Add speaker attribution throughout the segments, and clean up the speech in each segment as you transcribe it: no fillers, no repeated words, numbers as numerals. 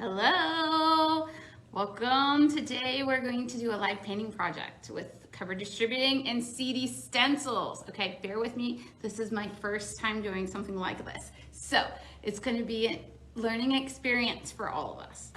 Speaker 1: Hello, welcome. Today we're going to do a live painting project with Cover Distributing and CD Stencils. Okay, bear with me. This is my first time doing something like this. So it's going to be a learning experience for all of us.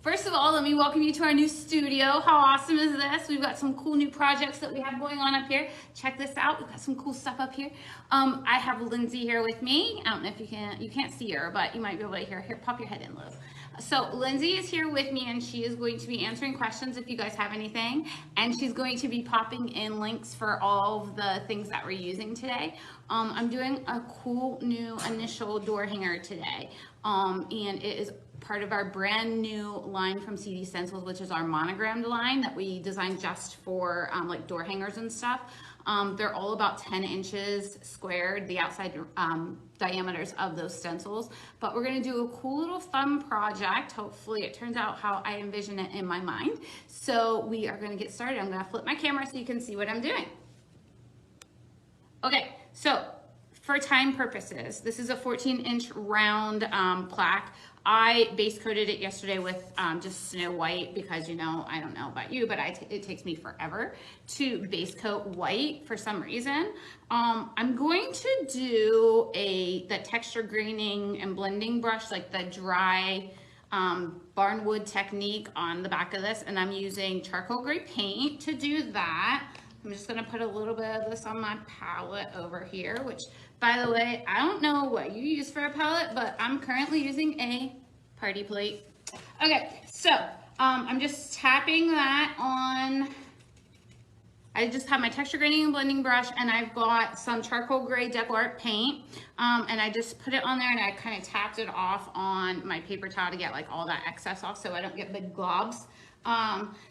Speaker 1: First of all, let me welcome you to our new studio. How awesome is this? We've got some cool new projects that we have going on up here. Check this out. We've got some cool stuff up here. I have Lindsay here with me. I don't know if you can't see her, but you might be able to hear her. Here, pop your head in, Liz. So Lindsay is here with me and she is going to be answering questions if you guys have anything. And she's going to be popping in links for all of the things that we're using today. I'm doing a cool new initial door hanger today. And it is part of our brand new line from CD Stencils, which is our monogrammed line that we designed just for like door hangers and stuff. They're all about 10 inches squared, the outside diameters of those stencils. But we're gonna do a cool little fun project. Hopefully it turns out how I envision it in my mind. So we are gonna get started. I'm gonna flip my camera so you can see what I'm doing. Okay, so for time purposes, this is a 14-inch round plaque. I base coated it yesterday with just Snow White because, you know, I don't know about you, but it takes me forever to base coat white for some reason. I'm going to do the texture graining and blending brush, like the dry barnwood technique on the back of this, and I'm using charcoal gray paint to do that. I'm just gonna put a little bit of this on my palette over here, which, by the way, I don't know what you use for a palette, but I'm currently using a party plate. Okay, so I'm just tapping that on. I just have my texture graining and blending brush, and I've got some charcoal gray deco art paint, and I just put it on there and I kind of tapped it off on my paper towel to get like all that excess off so I don't get big globs.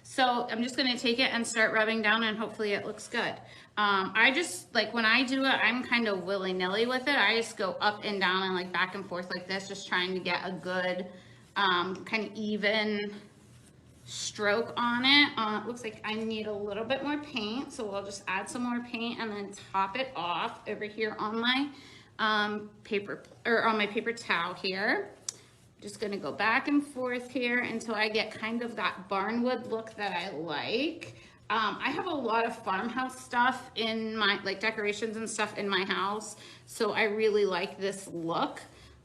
Speaker 1: So I'm just gonna take it and start rubbing down and hopefully it looks good. I just, like when I do it, I'm kind of willy-nilly with it. I just go up and down and like back and forth like this, just trying to get a good kind of even stroke on it. It looks like I need a little bit more paint, so we'll just add some more paint and then top it off over here on my paper towel here. Just gonna go back and forth here until I get kind of that barnwood look that I like. I have a lot of farmhouse stuff in my, like decorations and stuff in my house, so I really like this look.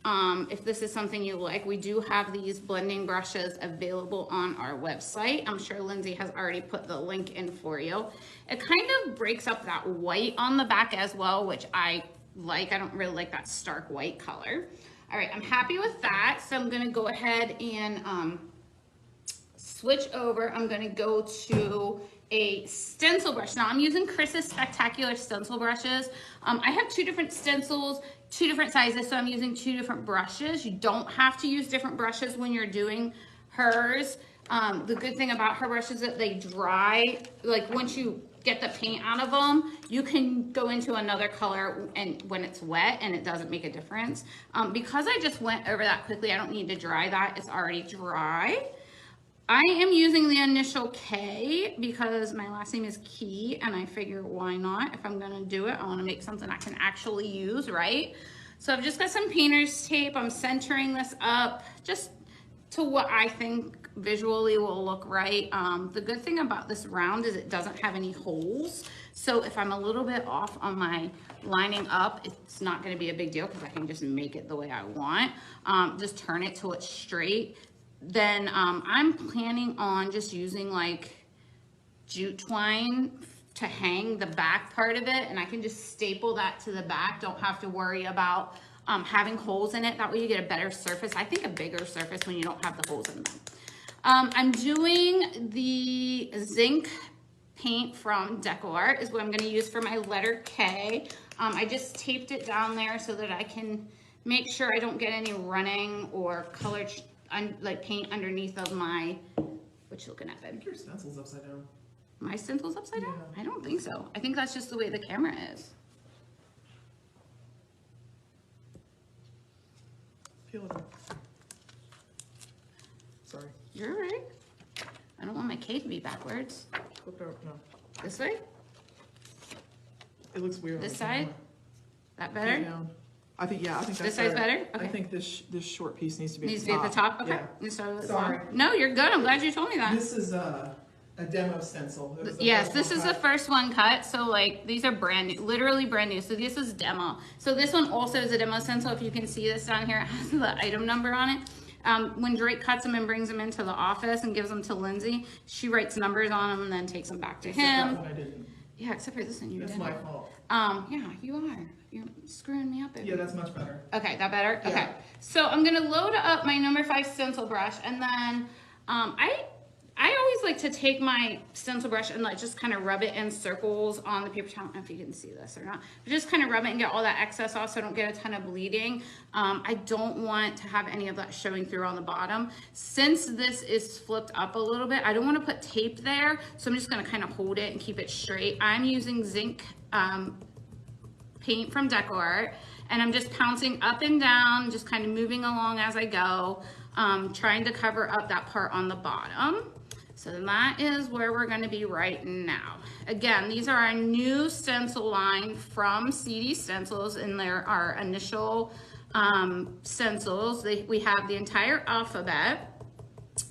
Speaker 1: If this is something you like, we do have these blending brushes available on our website. I'm sure Lindsay has already put the link in for you. It kind of breaks up that white on the back as well, which I like. I don't really like that stark white color. All right, I'm happy with that. So I'm gonna go ahead and switch over. I'm gonna go to a stencil brush. Now I'm using Chris's Spectacular stencil brushes. I have two different stencils, two different sizes, so I'm using two different brushes. You don't have to use different brushes when you're doing hers. The good thing about her brushes is that they dry, like once you get the paint out of them, you can go into another color and when it's wet and it doesn't make a difference. Because I just went over that quickly, I don't need to dry that, it's already dry. I am using the initial K because my last name is Key and I figure why not? If I'm gonna do it, I wanna make something I can actually use, right? So I've just got some painter's tape. I'm centering this up just to what I think visually will look right. The good thing about this round is it doesn't have any holes. So if I'm a little bit off on my lining up, it's not gonna be a big deal because I can just make it the way I want. Just turn it till it's straight. Then I'm planning on just using like jute twine to hang the back part of it, and I can just staple that to the back. Don't have to worry about having holes in it. That way you get a better surface. I think a bigger surface when you don't have the holes in them. I'm doing the zinc paint from Deco Art is what I'm gonna use for my letter K. I just taped it down there so that I can make sure I don't get any running or color like paint underneath of my, what you looking at, babe?
Speaker 2: I think your stencil's upside down.
Speaker 1: My stencil's upside down?
Speaker 2: Yeah.
Speaker 1: I don't think so. I think that's just the way the camera is.
Speaker 2: Feel it up. Sorry.
Speaker 1: You're all right. I don't want my K to be backwards.
Speaker 2: Flip it over. No.
Speaker 1: This way?
Speaker 2: It looks weird.
Speaker 1: This
Speaker 2: on the
Speaker 1: side?
Speaker 2: camera.
Speaker 1: That better?
Speaker 2: Down. I think that's
Speaker 1: This size better?
Speaker 2: I
Speaker 1: Okay.
Speaker 2: think this short piece needs to be
Speaker 1: Needs
Speaker 2: at
Speaker 1: to
Speaker 2: the
Speaker 1: be at
Speaker 2: top.
Speaker 1: the top? Okay.
Speaker 2: Yeah.
Speaker 1: You start with this
Speaker 2: Sorry.
Speaker 1: one. No, you're good. I'm glad you told me that.
Speaker 2: This is a demo stencil. It was the
Speaker 1: Yes,
Speaker 2: first
Speaker 1: this
Speaker 2: one
Speaker 1: is the
Speaker 2: cut.
Speaker 1: first one cut. So like these are brand new, literally brand new. So this is demo. So this one also is a demo stencil. If you can see this down here, it has the item number on it. When Drake cuts them and brings them into the office and gives them to Lindsay, she writes numbers on them and then takes them back to
Speaker 2: Except
Speaker 1: him.
Speaker 2: that one I didn't.
Speaker 1: Yeah, except for this one, you
Speaker 2: That's
Speaker 1: didn't.
Speaker 2: my fault.
Speaker 1: Yeah, you are. You're screwing me up.
Speaker 2: Yeah, that's much better.
Speaker 1: Okay, that better?
Speaker 2: Yeah.
Speaker 1: Okay. So I'm gonna load up my number 5 stencil brush, and then I always like to take my stencil brush and like just kind of rub it in circles on the paper towel. I don't know if you can see this or not, but just kind of rub it and get all that excess off so I don't get a ton of bleeding. I don't want to have any of that showing through on the bottom. Since this is flipped up a little bit, I don't want to put tape there, so I'm just gonna kind of hold it and keep it straight. I'm using zinc paint from DecoArt, and I'm just pouncing up and down, just kind of moving along as I go, trying to cover up that part on the bottom. So then that is where we're going to be right now. Again, these are our new stencil line from CD Stencils, and they're our initial stencils. We have the entire alphabet,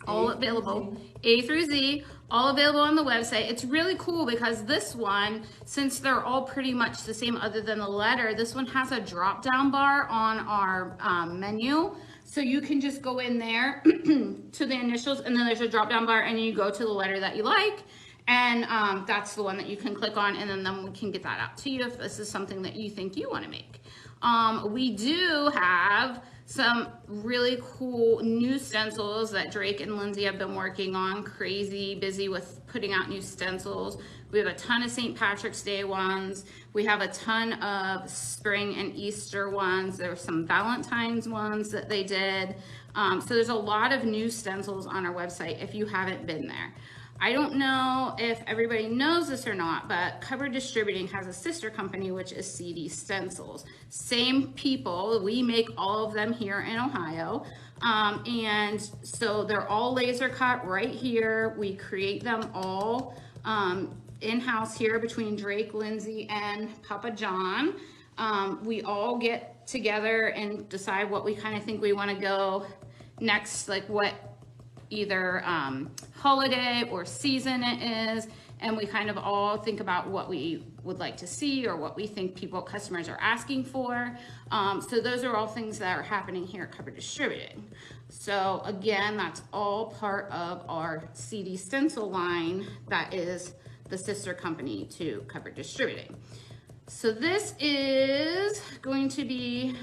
Speaker 1: all available, A through Z, all available on the website. It's really cool because this one, since they're all pretty much the same other than the letter, this one has a drop down bar on our menu. So you can just go in there to the initials, and then there's a drop down bar, and you go to the letter that you like, and that's the one that you can click on, and then we can get that out to you if this is something that you think you want to make. We do have some really cool new stencils that Drake and Lindsay have been working on. Crazy busy with putting out new stencils. We have a ton of St. Patrick's Day ones. We have a ton of spring and Easter ones. There were some Valentine's ones that they did. So there's a lot of new stencils on our website if you haven't been there. I don't know if everybody knows this or not, but Cover Distributing has a sister company, which is CD Stencils. Same people, we make all of them here in Ohio. And so they're all laser cut right here. We create them all in-house here between Drake, Lindsay, and Papa John. We all get together and decide what we kind of think we want to go next, like what either holiday or season it is, and we kind of all think about what we would like to see or what we think customers are asking for. So those are all things that are happening here at Cover Distributing. So again, that's all part of our CD stencil line that is the sister company to Cover Distributing. So this is going to be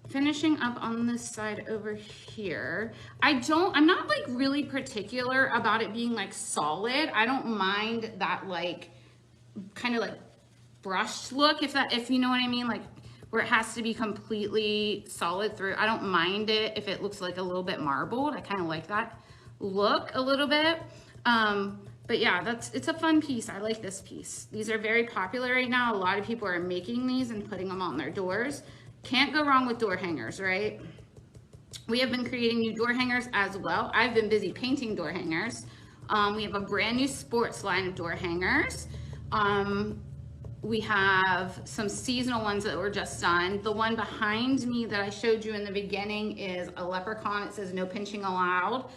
Speaker 1: finishing up on this side over here. I'm not like really particular about it being like solid. I don't mind that like kind of like brushed look, if you know what I mean, like where it has to be completely solid through. I don't mind it if it looks like a little bit marbled. I kind of like that look a little bit. But yeah, it's a fun piece. I like this piece. These are very popular right now. A lot of people are making these and putting them on their doors. Can't go wrong with door hangers, right? We have been creating new door hangers as well. I've been busy painting door hangers. We have a brand new sports line of door hangers. We have some seasonal ones that were just done. The one behind me that I showed you in the beginning is a leprechaun. It says no pinching allowed.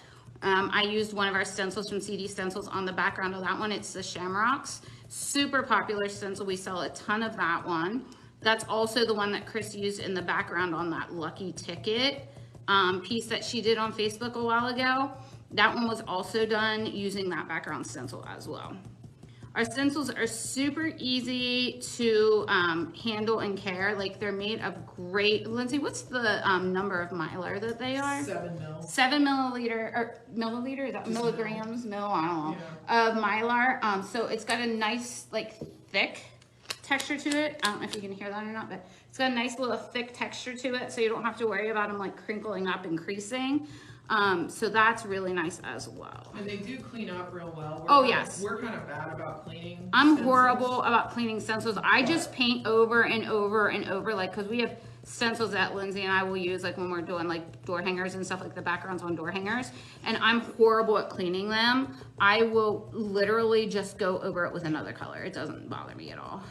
Speaker 1: I used one of our stencils from CD Stencils on the background of that one. It's the Shamrocks. Super popular stencil. We sell a ton of that one. That's also the one that Chris used in the background on that lucky ticket piece that she did on Facebook a while ago. That one was also done using that background stencil as well. Our stencils are super easy to handle and care. Like they're made of great, Lindsay, what's the number of Mylar that they are?
Speaker 2: 7 mil.
Speaker 1: 7 milliliter, is that milligrams? I don't know, of Mylar. So it's got a nice like thick texture to it. I don't know if you can hear that or not, but it's got a nice little thick texture to it, so you don't have to worry about them like crinkling up and creasing. So that's really nice as well.
Speaker 2: And they do clean up real well.
Speaker 1: Yes.
Speaker 2: We're kind of bad about cleaning.
Speaker 1: I'm
Speaker 2: stencils.
Speaker 1: horrible about cleaning stencils. I just paint over and over and over, like, because we have stencils that Lindsay and I will use like when we're doing like door hangers and stuff, like the backgrounds on door hangers, and I'm horrible at cleaning them. I will literally just go over it with another color. It doesn't bother me at all.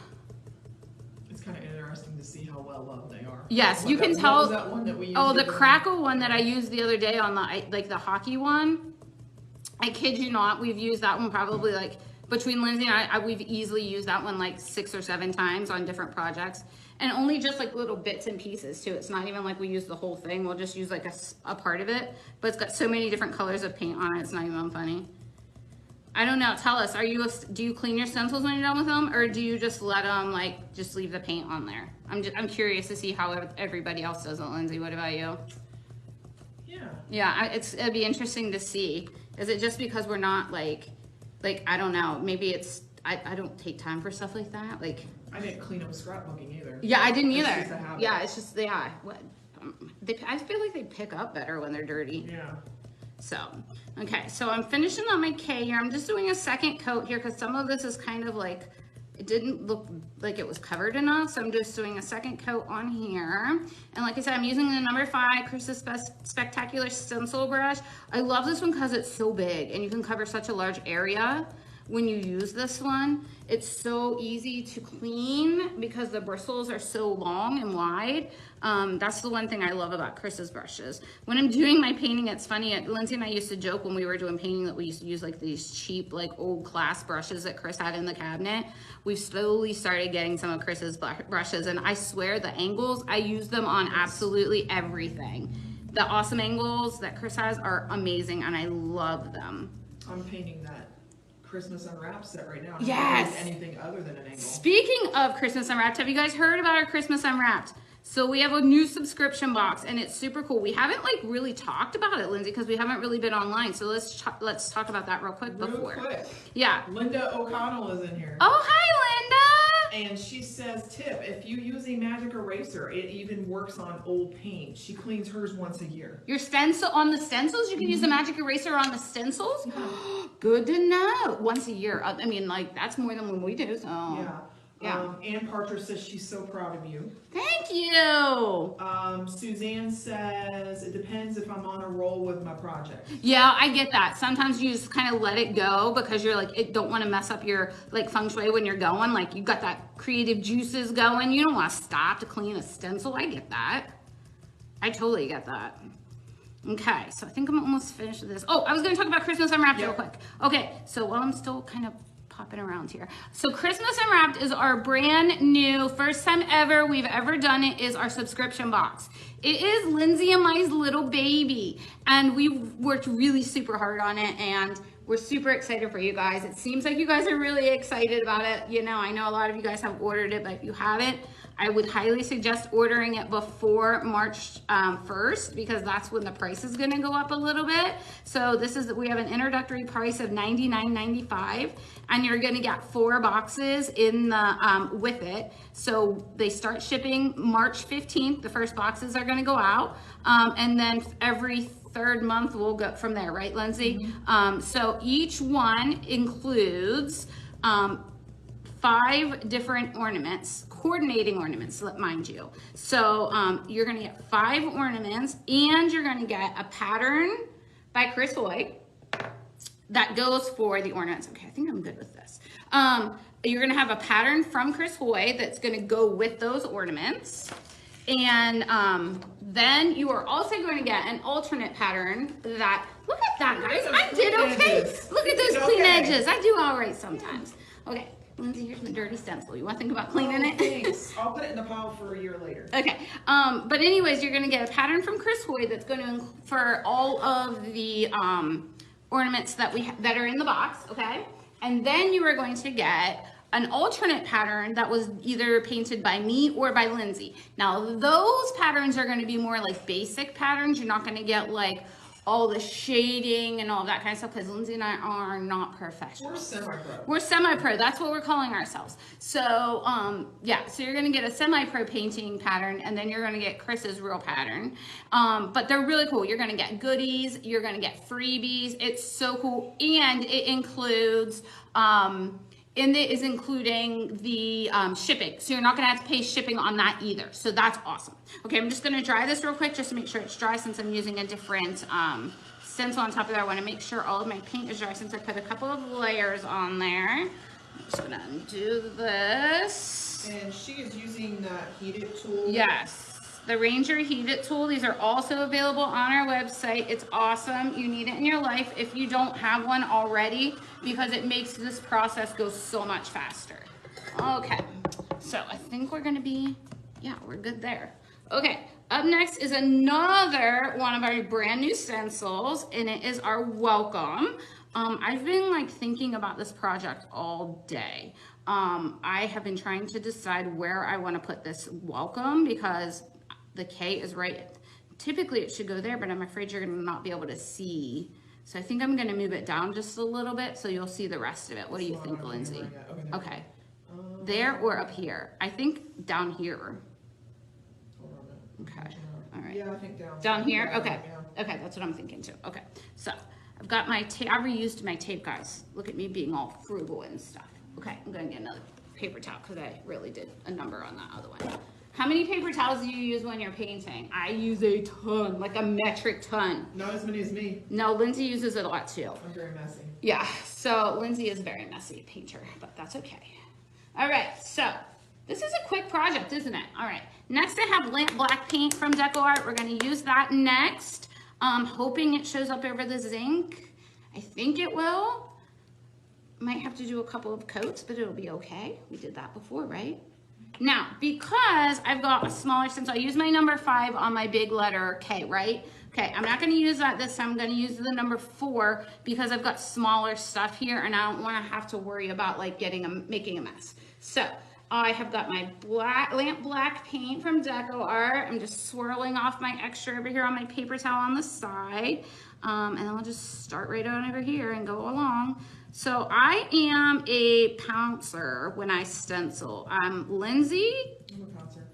Speaker 2: It's kind of interesting to see how well loved they are.
Speaker 1: Yes, you can tell.
Speaker 2: What was that one that we used
Speaker 1: Oh, the
Speaker 2: the other
Speaker 1: crackle one that I used the other day on the hockey one. I kid you not, we've used that one probably like between Lindsay and I, we've easily used that one like 6 or 7 times on different projects, and only just like little bits and pieces too. It's not even like we use the whole thing. We'll just use like a part of it, but it's got so many different colors of paint on it. It's not even funny. I don't know. Tell us, do you clean your stencils when you're done with them, or do you just let them like just leave the paint on there? I'm curious to see how everybody else does it. Lindsay, what about you? Yeah, it'd be interesting to see. Is it just because we're not like I don't know, maybe it's I don't take time for stuff like that. Like
Speaker 2: I didn't clean up scrapbooking either.
Speaker 1: Yeah, I didn't either.
Speaker 2: It's just a habit.
Speaker 1: Yeah, it's just what I feel like they pick up better when they're dirty.
Speaker 2: Yeah.
Speaker 1: So, okay, so I'm finishing on my K here. I'm just doing a second coat here because some of this is kind of like, it didn't look like it was covered enough. So I'm just doing a second coat on here. And like I said, I'm using the number 5 Chris's Spectacular Stencil Brush. I love this one because it's so big and you can cover such a large area when you use this one. It's so easy to clean because the bristles are so long and wide. That's the one thing I love about Chris's brushes. When I'm doing my painting, it's funny, Lindsay and I used to joke when we were doing painting that we used to use like these cheap, like old class brushes that Chris had in the cabinet. We've slowly started getting some of Chris's brushes, and I swear the angles, I use them on absolutely everything. The awesome angles that Chris has are amazing, and I love them.
Speaker 2: I'm painting that Christmas Unwrapped set right now.
Speaker 1: Yes.
Speaker 2: Anything other than an angle.
Speaker 1: Speaking of Christmas Unwrapped, have you guys heard about our Christmas Unwrapped? So we have a new subscription box, and it's super cool. We haven't like really talked about it, Lindsay, because we haven't really been online. So let's talk about that real quick before.
Speaker 2: Real quick.
Speaker 1: Yeah.
Speaker 2: Linda O'Connell is in here.
Speaker 1: Oh, hi, Linda.
Speaker 2: And she says, tip, if you use a magic eraser, it even works on old paint. She cleans hers once a year.
Speaker 1: Your stencil on the stencils? You can use a magic eraser on the stencils? Good to know. Once a year. I mean, like, that's more than when we do, so.
Speaker 2: Yeah.
Speaker 1: Yeah.
Speaker 2: Ann Partridge says she's so proud of you.
Speaker 1: Thank you.
Speaker 2: Suzanne says, it depends if I'm on a roll with my project.
Speaker 1: Yeah, I get that. Sometimes you just kind of let it go because you're like, don't want to mess up your like feng shui when you're going. Like you got that creative juices going. You don't want to stop to clean a stencil. I get that. I totally get that. Okay, so I think I'm almost finished with this. Oh, I was going to talk about Christmas Unwrapped real quick. Okay, so while I'm still kind of popping around here. So Christmas Unwrapped is our brand new, first time ever we've ever done it, is our subscription box. It is Lindsay and my little baby, and we've worked really super hard on it, and we're super excited for you guys. It seems like you guys are really excited about it. You know, I know a lot of you guys have ordered it, but if you haven't, I would highly suggest ordering it before March 1st, because that's when the price is gonna go up a little bit. So we have an introductory price of $99.95, and you're gonna get 4 boxes in the with it. So they start shipping March 15th. The first boxes are gonna go out, and then every 3rd month we'll go from there, right, Lindsay? Mm-hmm. So each one includes 5 different ornaments, coordinating ornaments, mind you. So you're gonna get 5 ornaments, and you're gonna get a pattern by Chris Hoy that goes for the ornaments. Okay, I think I'm good with this. You're gonna have a pattern from Chris Hoy that's gonna go with those ornaments. And then you are also going to get an alternate pattern that, look at that, guys, I did okay. Look at those clean edges. I do all right sometimes. Okay, Lindsay, here's my dirty stencil. You want to think about cleaning it?
Speaker 2: Thanks. I'll put it in the pile for a year later.
Speaker 1: Okay, but anyways, you're going to get a pattern from Chris Hoy that's going to, for all of the ornaments that are in the box, okay? And then you are going to get an alternate pattern that was either painted by me or by Lindsay. Now, those patterns are going to be more like basic patterns. You're not going to get like all the shading and all that kind of stuff, because Lindsay and I are not professionals.
Speaker 2: We're semi-pro.
Speaker 1: We're semi-pro. That's what we're calling ourselves. So, yeah, so you're going to get a semi-pro painting pattern, and then you're going to get Chris's real pattern. But they're really cool. You're going to get goodies. You're going to get freebies. It's so cool. And it includes... and it is including the shipping. So you're not gonna have to pay shipping on that either. So that's awesome. Okay, I'm just gonna dry this real quick just to make sure it's dry, since I'm using a different stencil on top of there. I wanna make sure all of my paint is dry since I put a couple of layers on there. I'm just gonna undo this.
Speaker 2: And she is using that heated tool.
Speaker 1: Yes, the Ranger Heated Tool. These are also available on our website. It's awesome. You need it in your life if you don't have one already, because it makes this process go so much faster. Okay, so I think we're gonna be, yeah, we're good there. Okay, up next is another one of our brand new stencils, and it is our welcome. I've been like thinking about this project all day. I have been trying to decide where I want to put this welcome, because the K is right. Typically it should go there, but I'm afraid you're going to not be able to see. So I think I'm going to move it down just a little bit so you'll see the rest of it. What do you think, Lindsay? Okay. There or up here? I think down here. Okay. All right.
Speaker 2: Yeah, I think down.
Speaker 1: Down here? Okay. Okay, that's what I'm thinking too. Okay. So I've got my tape. I reused my tape, guys. Look at me being all frugal and stuff. Okay, I'm going to get another paper towel because I really did a number on that other one. How many paper towels do you use when you're painting? I use a ton, like a metric ton.
Speaker 2: Not as many as me.
Speaker 1: No, Lindsay uses it a lot too.
Speaker 2: I'm very messy.
Speaker 1: Yeah, so Lindsay is a very messy painter, but that's okay. All right, so this is a quick project, isn't it? All right, next I have lamp black paint from Deco Art. We're gonna use that next. Hoping it shows up over the zinc. I think it will. Might have to do a couple of coats, but it'll be okay. We did that before, right? Now, because I've got a smaller stencil, I use my number 5 on my big letter K, right? Okay, I'm not gonna use that this time. I'm gonna use the number 4 because I've got smaller stuff here and I don't wanna have to worry about like making a mess. So I have got my lamp black paint from Deco Art. I'm just swirling off my extra over here on my paper towel on the side. And then I'll just start right on over here and go along. So I am a pouncer when I stencil. Lindsay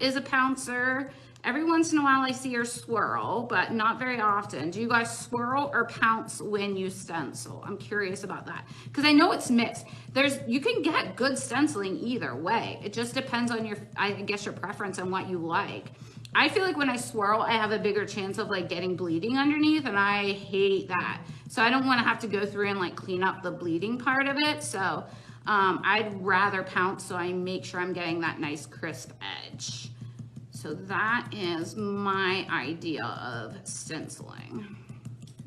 Speaker 1: is a pouncer. Every once in a while I see her swirl, but not very often. Do you guys swirl or pounce when you stencil? I'm curious about that because I know it's mixed. You can get good stenciling either way. It just depends on I guess your preference and what you like. I feel like when I swirl, I have a bigger chance of like getting bleeding underneath, and I hate that. So I don't want to have to go through and like clean up the bleeding part of it. So I'd rather pounce so I make sure I'm getting that nice crisp edge. So that is my idea of stenciling.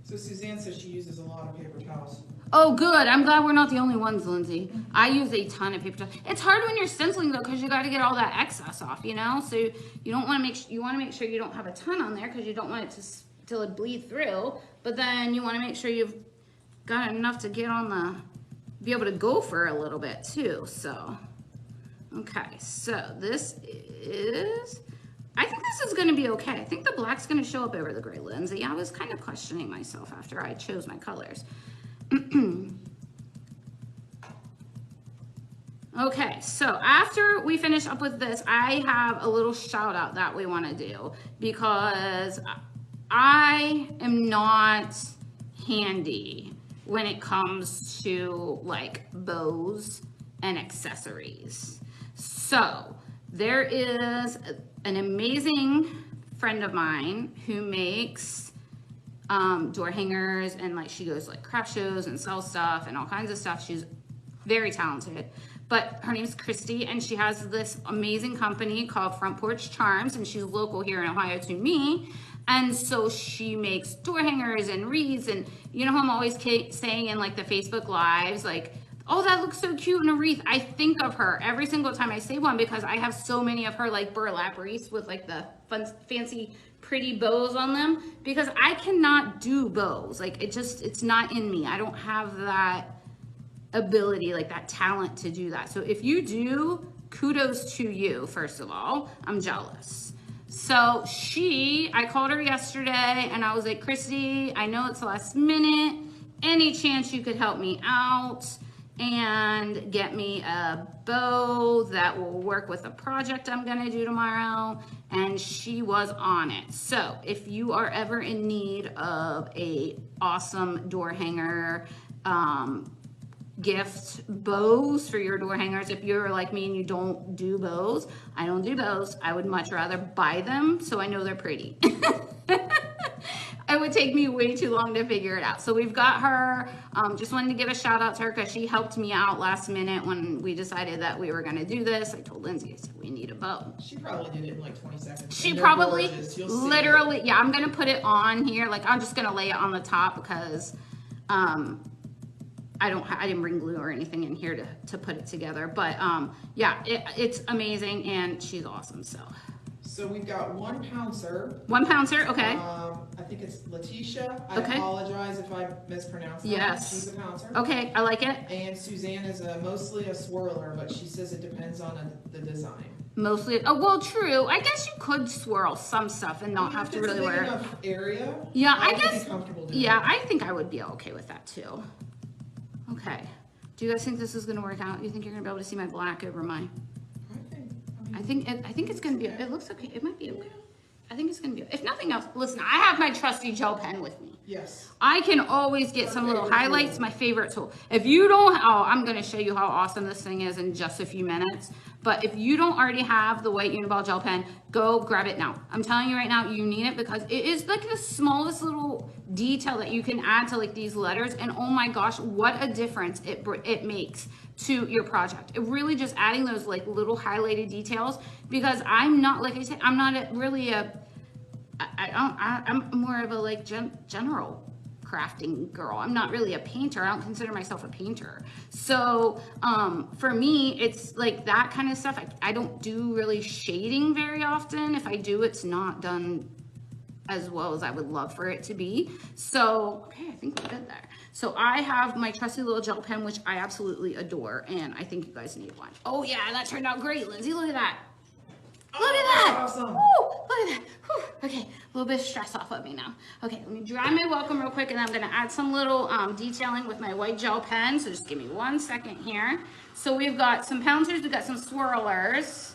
Speaker 2: So Suzanne says she uses a lot of paper towels.
Speaker 1: Oh, good. I'm glad we're not the only ones, Lindsay. I use a ton of paper towels. It's hard when you're stenciling though, because you got to get all that excess off, you know. So you don't want to you want to make sure you don't have a ton on there because you don't want it to bleed through. But then you want to make sure you've got enough to get on be able to go for a little bit too. So, okay. So this is. I think this is going to be okay. I think the black's going to show up over the gray, Lindsay. I was kind of questioning myself after I chose my colors. Okay, so after we finish up with this, I have a little shout out that we want to do because I am not handy when it comes to like bows and accessories. So there is an amazing friend of mine who makes door hangers, and like she goes like craft shows and sells stuff and all kinds of stuff. She's very talented, but her name is Christy, and she has this amazing company called Front Porch Charms, and she's local here in Ohio to me. And so she makes door hangers and wreaths, and you know how I'm always saying in like the Facebook lives, like, oh, that looks so cute in a wreath. I think of her every single time I say one because I have so many of her like burlap wreaths with like the fun, fancy, pretty bows on them, because I cannot do bows. Like it's not in me. I don't have that ability, like that talent to do that. So if you do, kudos to you, first of all. I'm jealous. So I called her yesterday and I was like, Christy, I know it's last minute. Any chance you could help me out and get me a bow that will work with a project I'm gonna do tomorrow? And she was on it. So if you are ever in need of a awesome door hanger, gift bows for your door hangers, if you're like me and you don't do bows, I don't do bows. I would much rather buy them so I know they're pretty. it would take me way too long to figure it out. So we've got her. Just wanted to give a shout out to her because she helped me out last minute when we decided that we were going to do this. I told Lindsay, I said, we need a bow.
Speaker 2: She probably did it in like 20 seconds.
Speaker 1: She
Speaker 2: And they're
Speaker 1: probably
Speaker 2: gorgeous. You'll see
Speaker 1: literally,
Speaker 2: it.
Speaker 1: yeah, I'm going to put it on here. Like, I'm just going to lay it on the top because I didn't bring glue or anything in here to put it together. But yeah, it's amazing and she's awesome.
Speaker 2: So we've got 1 pouncer.
Speaker 1: 1 pouncer, okay.
Speaker 2: I think it's Letitia. I
Speaker 1: Okay.
Speaker 2: apologize if I mispronounced that.
Speaker 1: Yes.
Speaker 2: She's a pouncer.
Speaker 1: Okay, I like it.
Speaker 2: And Suzanne is mostly a swirler, but she says it depends on the design.
Speaker 1: Mostly, oh, well, true. I guess you could swirl some stuff and not have to really wear
Speaker 2: If it's a
Speaker 1: it.
Speaker 2: big enough area,
Speaker 1: Yeah, I
Speaker 2: would
Speaker 1: guess,
Speaker 2: be comfortable doing
Speaker 1: yeah,
Speaker 2: it.
Speaker 1: I think I would be okay with that too. Okay. Do you guys think this is gonna work out? You think you're gonna be able to see my black over my? I think it's gonna be, it looks okay. It might be okay. I think it's gonna be, if nothing else, listen, I have my trusty gel pen with me.
Speaker 2: Yes.
Speaker 1: I can always get some little highlights, my favorite tool. If you don't, oh, I'm gonna show you how awesome this thing is in just a few minutes. But if you don't already have the white Uniball gel pen, go grab it now. I'm telling you right now, you need it because it is like the smallest little detail that you can add to like these letters. And oh my gosh, what a difference it makes to your project. It really just adding those like little highlighted details, because I'm not, like I said, I'm not really I'm more of a like general crafting girl. I'm not really a painter. I don't consider myself a painter. So for me, it's like that kind of stuff. I don't do really shading very often. If I do, it's not done as well as I would love for it to be. So, okay, I think we're good there. So I have my trusty little gel pen, which I absolutely adore, and I think you guys need one. Oh yeah, that turned out great, Lindsay. Look at that. Look at that.
Speaker 2: Awesome.
Speaker 1: Woo, look at that. Whew. Okay, a little bit of stress off of me now. Okay, let me dry my welcome real quick, and I'm gonna add some little detailing with my white gel pen. So just give me 1 second here. So we've got some pouncers, we've got some swirlers.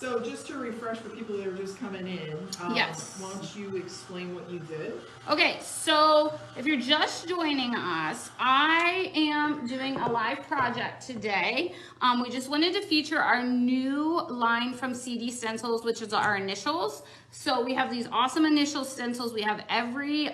Speaker 2: So just to refresh for people that are just coming in,
Speaker 1: Yes.
Speaker 2: why don't you explain what you did?
Speaker 1: Okay, so if you're just joining us, I am doing a live project today. We just wanted to feature our new line from CD Stencils, which is our initials. So we have these awesome initial stencils. We have every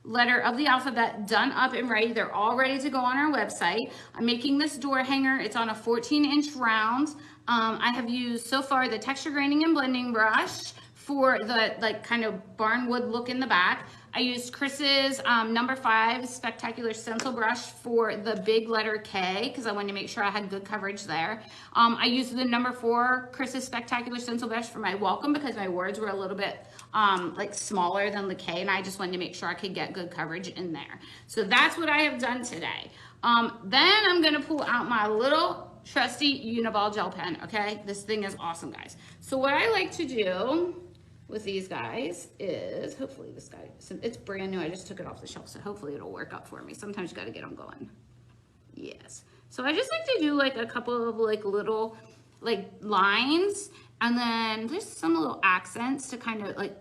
Speaker 1: letter of the alphabet done up and ready. They're all ready to go on our website. I'm making this door hanger. It's on a 14-inch round. I have used so far the texture graining and blending brush for the like kind of barnwood look in the back. I used Chris's number 5 spectacular stencil brush for the big letter K because I wanted to make sure I had good coverage there. I used the number 4 Chris's spectacular stencil brush for my welcome because my words were a little bit like smaller than the K, and I just wanted to make sure I could get good coverage in there. So that's what I have done today. Then I'm gonna pull out my little trusty Uniball gel pen, okay? This thing is awesome, guys. So what I like to do with these guys is, hopefully this guy, it's brand new, I just took it off the shelf, so hopefully it'll work up for me. Sometimes you gotta get them going. Yes. So I just like to do like a couple of like little like lines, and then just some little accents to kind of like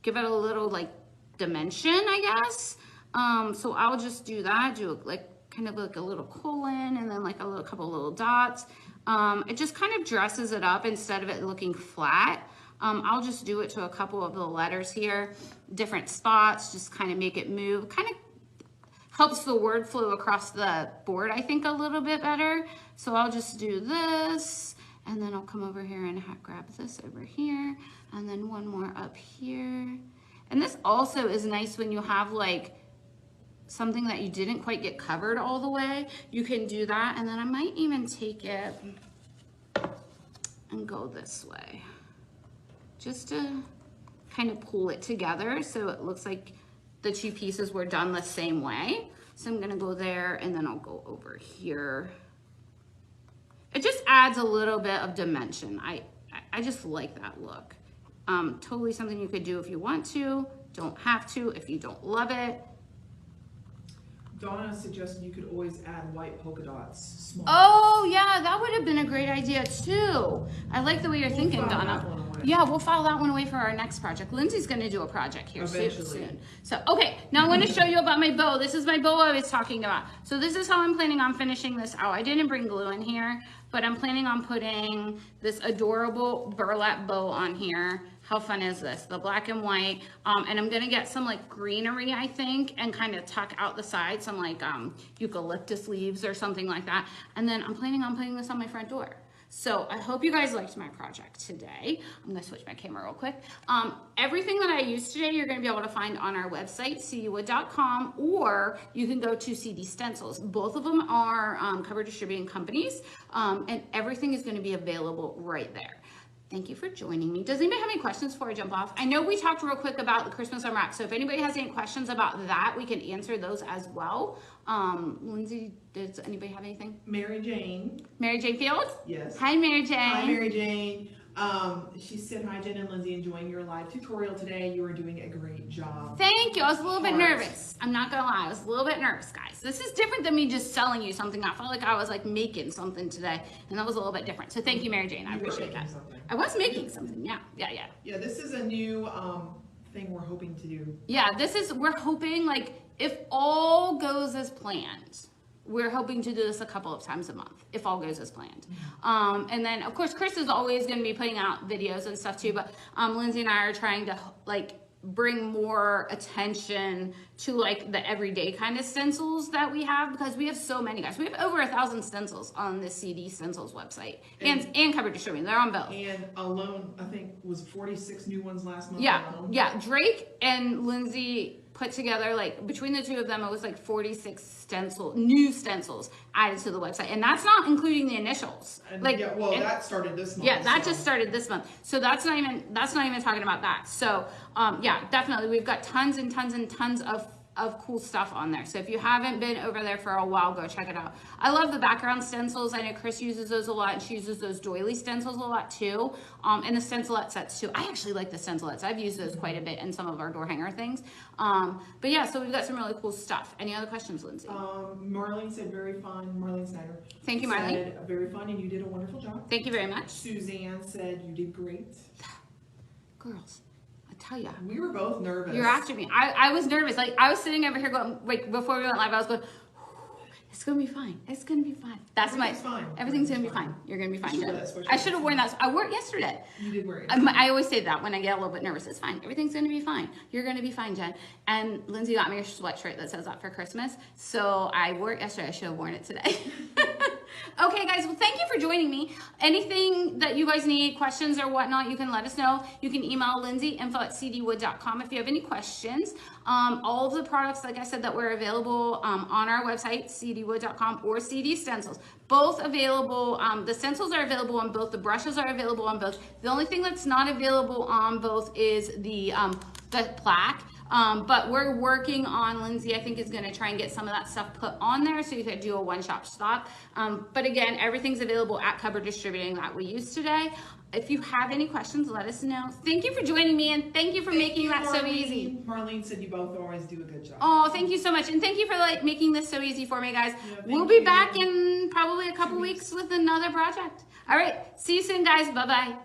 Speaker 1: give it a little like dimension, I guess. So I'll just do that, do like kind of like a little colon and then like a couple little dots. It just kind of dresses it up instead of it looking flat. I'll just do it to a couple of the letters here, different spots, just kind of make it move. Kind of helps the word flow across the board, I think, a little bit better. So I'll just do this, and then I'll come over here and grab this over here, and then one more up here. And this also is nice when you have like something that you didn't quite get covered all the way. You can do that, and then I might even take it and go this way, just to kind of pull it together so it looks like the two pieces were done the same way. So I'm gonna go there, and then I'll go over here. It just adds a little bit of dimension. I just like that look. Totally something you could do if you want to, don't have to if you don't love it.
Speaker 2: Donna suggested you could always add white polka dots. Small.
Speaker 1: Oh yeah, that would have been a great idea too. I like the way you're thinking,
Speaker 2: We'll file
Speaker 1: Donna.
Speaker 2: that one away. one.
Speaker 1: Yeah, we'll file that one away for our next project. Lindsay's gonna do a project here
Speaker 2: Eventually.
Speaker 1: soon. So, okay, now I wanna show you about my bow. This is my bow I was talking about. So this is how I'm planning on finishing this out. I didn't bring glue in here, but I'm planning on putting this adorable burlap bow on here. How fun is this? The black and white. And I'm gonna get some like greenery, I think, and kind of tuck out the sides, some like eucalyptus leaves or something like that. And then I'm planning on putting this on my front door. So I hope you guys liked my project today. I'm gonna switch my camera real quick. Everything that I used today, you're gonna be able to find on our website, cdwood.com, or you can go to CD Stencils. Both of them are cover distributing companies, and everything is gonna be available right there. Thank you for joining me. Does anybody have any questions before I jump off? I know we talked real quick about the Christmas unwrap, so if anybody has any questions about that, we can answer those as well. Lindsay, does anybody have anything?
Speaker 2: Mary Jane.
Speaker 1: Mary Jane Field?
Speaker 2: Yes.
Speaker 1: Hi, Mary Jane.
Speaker 2: Hi, Mary Jane. She said, hi, Jen and Lindsey, enjoying your live tutorial today. You are doing a great job.
Speaker 1: Thank you. I was a little bit
Speaker 2: Heart.
Speaker 1: nervous. I'm not gonna lie. I was a little bit nervous, guys. This is different than me just selling you something. I felt like I was like making something today, and that was a little bit different. So thank you, Mary Jane. I
Speaker 2: You were
Speaker 1: appreciate
Speaker 2: making
Speaker 1: that.
Speaker 2: something.
Speaker 1: I was making something. Yeah.
Speaker 2: Yeah, this is a new thing we're hoping to do.
Speaker 1: Yeah, we're hoping, like, if all goes as planned, we're hoping to do this a couple of times a month, if all goes as planned. And then, of course, Chris is always going to be putting out videos and stuff too, but Lindsay and I are trying to, like, bring more attention to, like, the everyday kind of stencils that we have, because we have so many, guys. We have over 1,000 stencils on the CD Stencils website, and cover distributing. They're on both.
Speaker 2: And alone, I think, was 46 new ones last month.
Speaker 1: Yeah,
Speaker 2: alone.
Speaker 1: yeah. Drake and Lindsay put together, like, between the two of them, it was like 46 new stencils added to the website, and that's not including the initials.
Speaker 2: And
Speaker 1: Like,
Speaker 2: yeah, well, that started this month.
Speaker 1: yeah, that
Speaker 2: so.
Speaker 1: just started this month. So that's not even talking about that. So yeah, definitely, we've got tons and tons and tons of cool stuff on there. So if you haven't been over there for a while, go check it out. I love the background stencils. I know Chris uses those a lot, and she uses those doily stencils a lot too. And the stencilette sets too. I actually like the stencilettes. I've used those quite a bit in some of our door hanger things. But yeah, so we've got some really cool stuff. Any other questions, Lindsay?
Speaker 2: Marlene said very fun. Marlene Snyder.
Speaker 1: Thank you, Marlene.
Speaker 2: Said very fun, and you did a wonderful job.
Speaker 1: Thank you very much.
Speaker 2: Suzanne said you did great.
Speaker 1: Girls, I tell ya.
Speaker 2: We were both nervous.
Speaker 1: You're after me. I was nervous. Like, I was sitting over here going, like, before we went live, I was going, it's gonna be fine. It's gonna be fine.
Speaker 2: Everything's fine.
Speaker 1: Everything's gonna be fine. You're gonna be fine,
Speaker 2: You should
Speaker 1: Jen.
Speaker 2: wear that sweatshirt.
Speaker 1: I should have worn that. I wore it yesterday.
Speaker 2: You did wear it.
Speaker 1: I always say that when I get a little bit nervous. It's fine. Everything's gonna be fine. You're gonna be fine, Jen. And Lindsay got me a sweatshirt that says that for Christmas. So I wore it yesterday. I should have worn it today. Okay, guys. Well, thank you for joining me. Anything that you guys need, questions or whatnot, you can let us know. You can email Lindsay, info@cdwood.com, if you have any questions. All of the products, like I said, that were available on our website, cdwood.com, or CD Stencils, both available. The stencils are available on both. The brushes are available on both. The only thing that's not available on both is the plaque. But we're working on, Lindsay, I think, is going to try and get some of that stuff put on there so you could do a one-shop stock. But again, everything's available at Cover Distributing that we used today. If you have any questions, let us know. Thank you for joining me, and thank you for making that so easy.
Speaker 2: Marlene said you both always do a good job.
Speaker 1: Oh, thank you so much. And thank you for, like, making this so easy for me, guys.
Speaker 2: Yeah,
Speaker 1: we'll
Speaker 2: thank
Speaker 1: be
Speaker 2: you.
Speaker 1: back in probably a couple weeks with another project. All right. See you soon, guys. Bye-bye.